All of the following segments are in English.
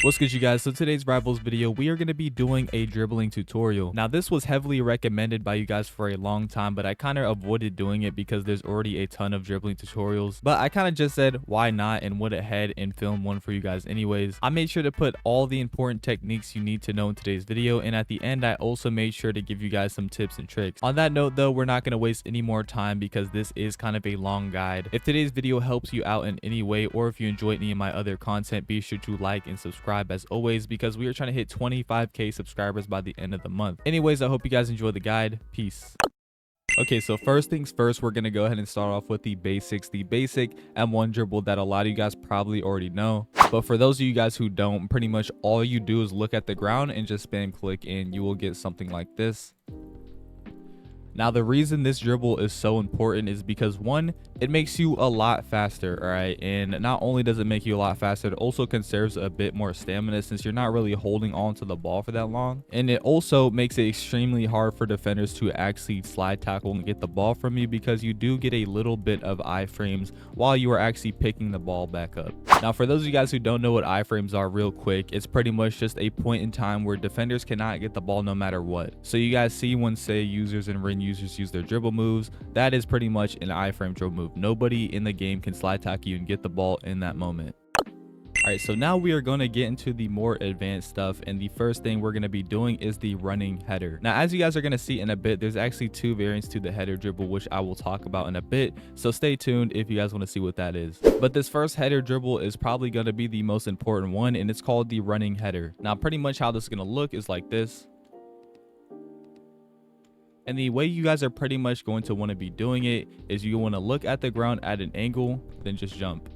What's good, you guys? So today's rivals video, we are going to be doing a dribbling tutorial. Now this was heavily recommended by you guys for a long time, but I kind of avoided doing it because there's already a ton of dribbling tutorials. But I kind of just said why not, and went ahead and filmed one for you guys anyways. I made sure to put all the important techniques you need to know in today's video, and at the end I also made sure to give you guys some tips and tricks. On that note though, we're not going to waste any more time because this is kind of a long guide. If today's video helps you out in any way, or if you enjoy any of my other content, be sure to like and subscribe as always, because we are trying to hit 25k subscribers by the end of the month. Anyways, I hope you guys enjoy the guide. Peace. Okay, so first things first, we're going to go ahead and start off with the basics, the basic M1 dribble that a lot of you guys probably already know. But for those of you guys who don't, pretty much all you do is look at the ground and just spam click and you will get something like this. Now, the reason this dribble is so important is because, one, it makes you a lot faster, all right? And not only does it make you a lot faster, it also conserves a bit more stamina since you're not really holding on to the ball for that long. And it also makes it extremely hard for defenders to actually slide tackle and get the ball from you, because you do get a little bit of iframes while you are actually picking the ball back up. Now, for those of you guys who don't know what iframes are, real quick, it's pretty much just a point in time where defenders cannot get the ball no matter what. So you guys see when, say, users and ring users use their dribble moves, that is pretty much an iframe dribble move. Nobody in the game can slide tackle you and get the ball in that moment. All right, so now we are going to get into the more advanced stuff, and the first thing we're going to be doing is the running header. Now, as you guys are going to see in a bit, there's actually two variants to the header dribble, which I will talk about in a bit, so stay tuned if you guys want to see what that is. But this first header dribble is probably going to be the most important one, and it's called the running header. Now, pretty much how this is going to look is like this. And the way you guys are pretty much going to want to be doing it is you want to look at the ground at an angle, then just jump.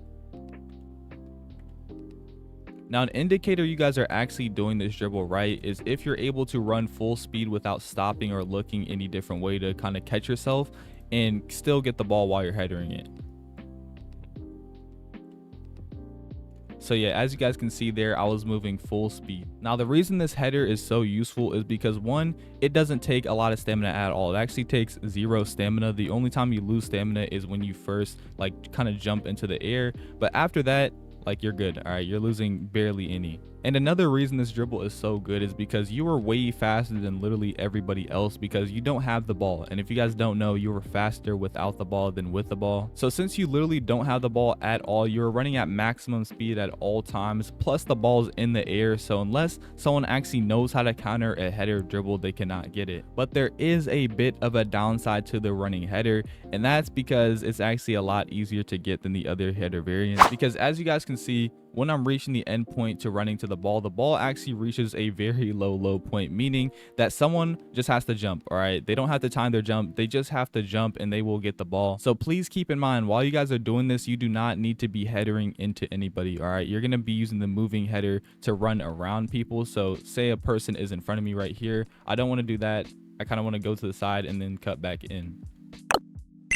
Now, an indicator you guys are actually doing this dribble right is if you're able to run full speed without stopping or looking any different way to kind of catch yourself and still get the ball while you're headering it. So yeah, as you guys can see there, I was moving full speed. Now, the reason this header is so useful is because, one, it doesn't take a lot of stamina at all. It actually takes 0 stamina. The only time you lose stamina is when you first like kind of jump into the air, but after that, like, you're good. All right, you're losing barely any. And another reason this dribble is so good is because you are way faster than literally everybody else because you don't have the ball. And if you guys don't know, you are faster without the ball than with the ball. So since you literally don't have the ball at all, you're running at maximum speed at all times, plus the ball's in the air. So unless someone actually knows how to counter a header dribble, they cannot get it. But there is a bit of a downside to the running header, and that's because it's actually a lot easier to get than the other header variants. Because as you guys can see, when I'm reaching the end point to running to the ball actually reaches a very low point, meaning that someone just has to jump. All right, they don't have to time their jump, they just have to jump and they will get the ball. So please keep in mind, while you guys are doing this, you do not need to be headering into anybody. All right, you're going to be using the moving header to run around people. So say a person is in front of me right here, I don't want to do that. I kind of want to go to the side and then cut back in.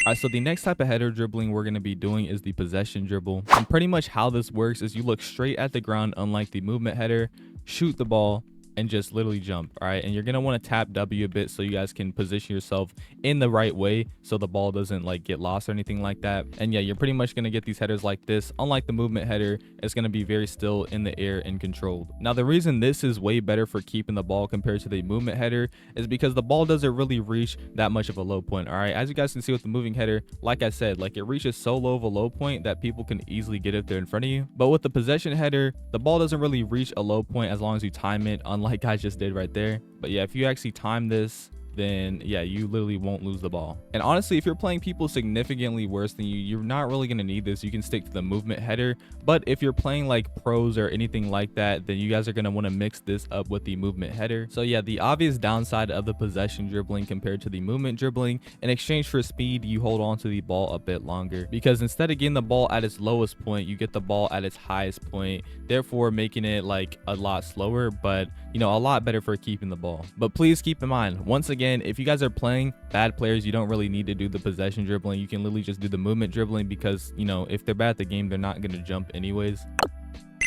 All right, so the next type of header dribbling we're going to be doing is the possession dribble. And pretty much how this works is you look straight at the ground, unlike the movement header, shoot the ball, and just literally jump. All right, and you're going to want to tap W a bit so you guys can position yourself in the right way so the ball doesn't like get lost or anything like that. And yeah, you're pretty much going to get these headers like this. Unlike the movement header, it's going to be very still in the air and controlled. Now, the reason this is way better for keeping the ball compared to the movement header is because the ball doesn't really reach that much of a low point. All right, as you guys can see with the moving header, like I said, like, it reaches so low of a low point that people can easily get it there in front of you. But with the possession header, the ball doesn't really reach a low point as long as you time it, like I just did right there. But yeah, if you actually time this, then yeah, you literally won't lose the ball. And honestly, if you're playing people significantly worse than you, you're not really going to need this. You can stick to the movement header. But if you're playing like pros or anything like that, then you guys are going to want to mix this up with the movement header. So yeah, the obvious downside of the possession dribbling compared to the movement dribbling, in exchange for speed, you hold on to the ball a bit longer, because instead of getting the ball at its lowest point, you get the ball at its highest point, therefore making it like a lot slower, but you know, a lot better for keeping the ball. But please keep in mind, once again, if you guys are playing bad players, you don't really need to do the possession dribbling. You can literally just do the movement dribbling, because, you know, if they're bad at the game, they're not going to jump anyways.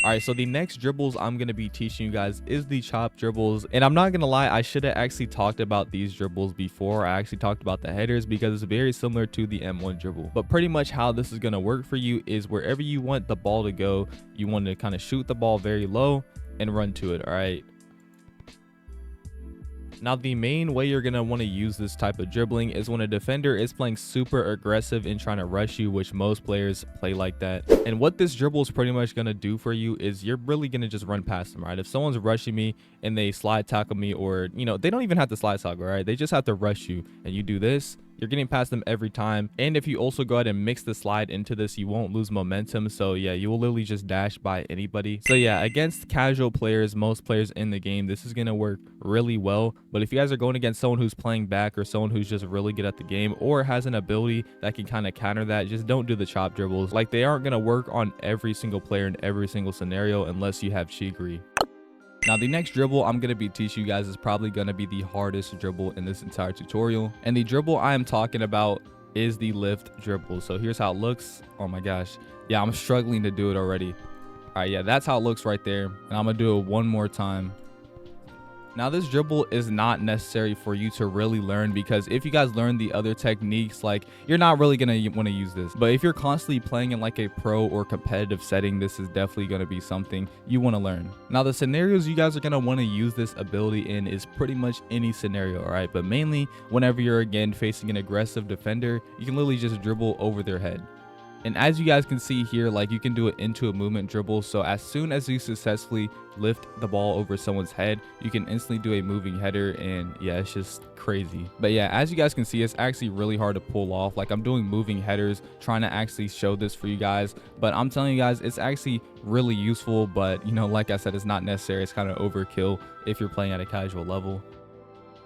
All right, so the next dribbles I'm going to be teaching you guys is the chop dribbles. And I'm not going to lie, I should have actually talked about these dribbles before I actually talked about the headers, because it's very similar to the M1 dribble. But pretty much how this is going to work for you is wherever you want the ball to go, you want to kind of shoot the ball very low, and run to it. All right. Now, the main way you're going to want to use this type of dribbling is when a defender is playing super aggressive and trying to rush you, which most players play like that. And what this dribble is pretty much going to do for you is you're really going to just run past them, right? If someone's rushing me and they slide tackle me, or, you know, they don't even have to slide tackle, right? They just have to rush you, and you do this, you're getting past them every time. And if you also go ahead and mix the slide into this, you won't lose momentum. So yeah, you will literally just dash by anybody. So yeah, against casual players, most players in the game, this is going to work really well. But if you guys are going against someone who's playing back, or someone who's just really good at the game, or has an ability that can kind of counter that, just don't do the chop dribbles. Like, they aren't going to work on every single player in every single scenario unless you have Chigri. Now, the next dribble I'm going to be teaching you guys is probably going to be the hardest dribble in this entire tutorial. And the dribble I am talking about is the lift dribble. So here's how it looks. Oh my gosh. Yeah, I'm struggling to do it already. All right, yeah, that's how it looks right there. And I'm going to do it one more time. Now, this dribble is not necessary for you to really learn, because if you guys learn the other techniques, like, you're not really going to want to use this. But if you're constantly playing in like a pro or competitive setting, this is definitely going to be something you want to learn. Now, the scenarios you guys are going to want to use this ability in is pretty much any scenario, all right? But mainly whenever you're, again, facing an aggressive defender, you can literally just dribble over their head. And as you guys can see here, like, you can do it into a movement dribble. So as soon as you successfully lift the ball over someone's head, you can instantly do a moving header. And yeah, it's just crazy. But yeah, as you guys can see, it's actually really hard to pull off. Like, I'm doing moving headers, trying to actually show this for you guys, but I'm telling you guys, it's actually really useful. But, you know, like I said, it's not necessary. It's kind of overkill if you're playing at a casual level.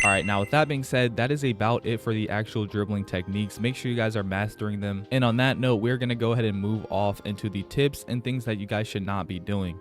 All right, now with that being said, that is about it for the actual dribbling techniques. Make sure you guys are mastering them. And on that note, we're going to go ahead and move off into the tips and things that you guys should not be doing.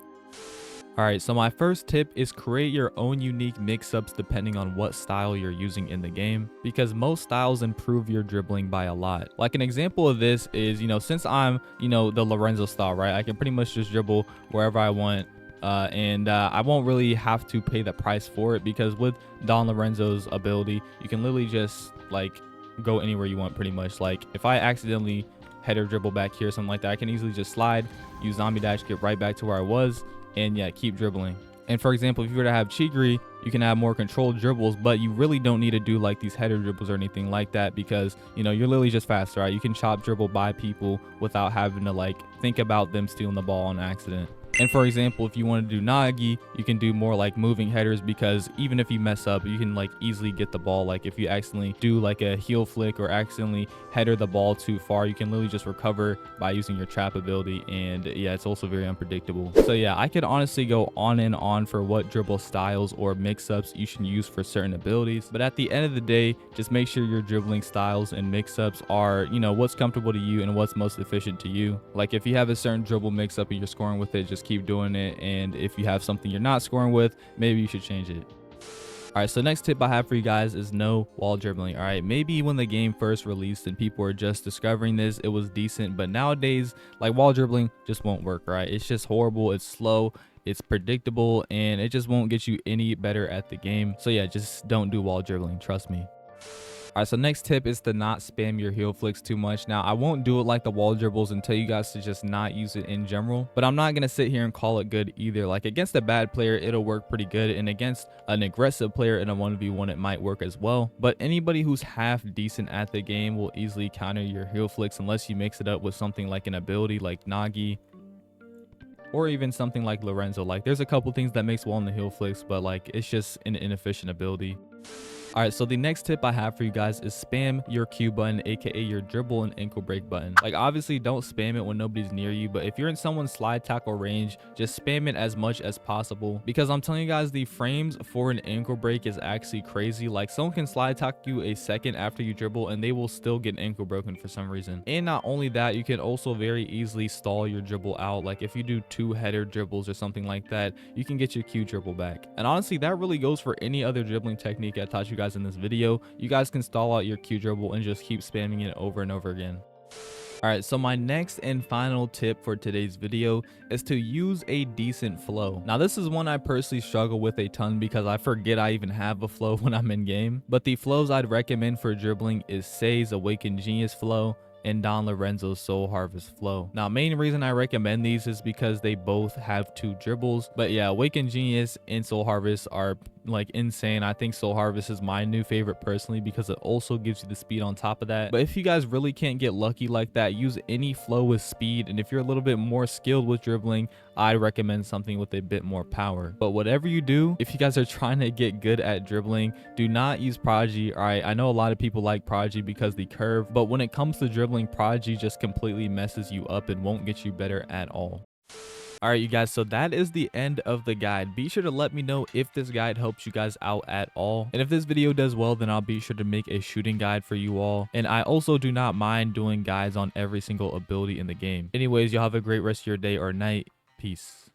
All right, so my first tip is create your own unique mix-ups depending on what style you're using in the game, because most styles improve your dribbling by a lot. Like, an example of this is, you know, since I'm, you know, the Lorenzo style, right? I can pretty much just dribble wherever I want. I won't really have to pay the price for it, because with Don Lorenzo's ability, you can literally just like go anywhere you want pretty much. Like, if I accidentally header dribble back here, something like that, I can easily just slide, use zombie dash, get right back to where I was, and yeah, keep dribbling. And for example, if you were to have Chigri, you can have more controlled dribbles, but you really don't need to do like these header dribbles or anything like that, because, you know, you're literally just faster, right? You can chop dribble by people without having to like think about them stealing the ball on accident. And for example, if you want to do Nagi, you can do more like moving headers, because even if you mess up, you can like easily get the ball. Like, if you accidentally do like a heel flick or accidentally header the ball too far, you can literally just recover by using your trap ability. And yeah, it's also very unpredictable. So yeah, I could honestly go on and on for what dribble styles or mix-ups you should use for certain abilities. But at the end of the day, just make sure your dribbling styles and mix-ups are, you know, what's comfortable to you and what's most efficient to you. Like, if you have a certain dribble mix-up and you're scoring with it, just keep doing it. And if you have something you're not scoring with, maybe you should change it. All right, so next tip I have for you guys is no wall dribbling. All right, maybe when the game first released and people were just discovering this, it was decent, but nowadays, like, wall dribbling just won't work, right? It's just horrible, it's slow, it's predictable, and it just won't get you any better at the game. So yeah, just don't do wall dribbling, trust me. All right, so next tip is to not spam your heel flicks too much. Now, I won't do it like the wall dribbles and tell you guys to just not use it in general, but I'm not going to sit here and call it good either. Like, against a bad player, it'll work pretty good, and against an aggressive player in a 1v1, it might work as well. But anybody who's half decent at the game will easily counter your heel flicks unless you mix it up with something like an ability like Nagi, or even something like Lorenzo. Like, there's a couple things that makes well in the heel flicks, but like, it's just an inefficient ability. All right, so the next tip I have for you guys is spam your Q button, aka your dribble and ankle break button. Like, obviously don't spam it when nobody's near you, but if you're in someone's slide tackle range, just spam it as much as possible, because I'm telling you guys, the frames for an ankle break is actually crazy. Like, someone can slide tackle you a second after you dribble and they will still get ankle broken for some reason. And not only that, you can also very easily stall your dribble out. Like, if you do 2 header dribbles or something like that, you can get your Q dribble back. And honestly, that really goes for any other dribbling technique I taught you guys in this video. You guys can stall out your Q dribble and just keep spamming it over and over again. All right, so my next and final tip for today's video is to use a decent flow. Now, this is one I personally struggle with a ton because I forget I even have a flow when I'm in game. But the flows I'd recommend for dribbling is Say's Awakened Genius flow, and Don Lorenzo's Soul Harvest flow. Now, main reason I recommend these is because they both have 2 dribbles. But yeah, Awakened Genius and Soul Harvest are like insane. I think Soul Harvest is my new favorite personally because it also gives you the speed on top of that. But if you guys really can't get lucky like that, use any flow with speed. And if you're a little bit more skilled with dribbling, I'd recommend something with a bit more power. But whatever you do, if you guys are trying to get good at dribbling, do not use Prodigy. All right, I know a lot of people like Prodigy because the curve, but when it comes to dribbling, Prodigy just completely messes you up and won't get you better at all. All right, you guys, so that is the end of the guide. Be sure to let me know if this guide helps you guys out at all. And if this video does well, then I'll be sure to make a shooting guide for you all. And I also do not mind doing guides on every single ability in the game. Anyways, y'all have a great rest of your day or night. Peace.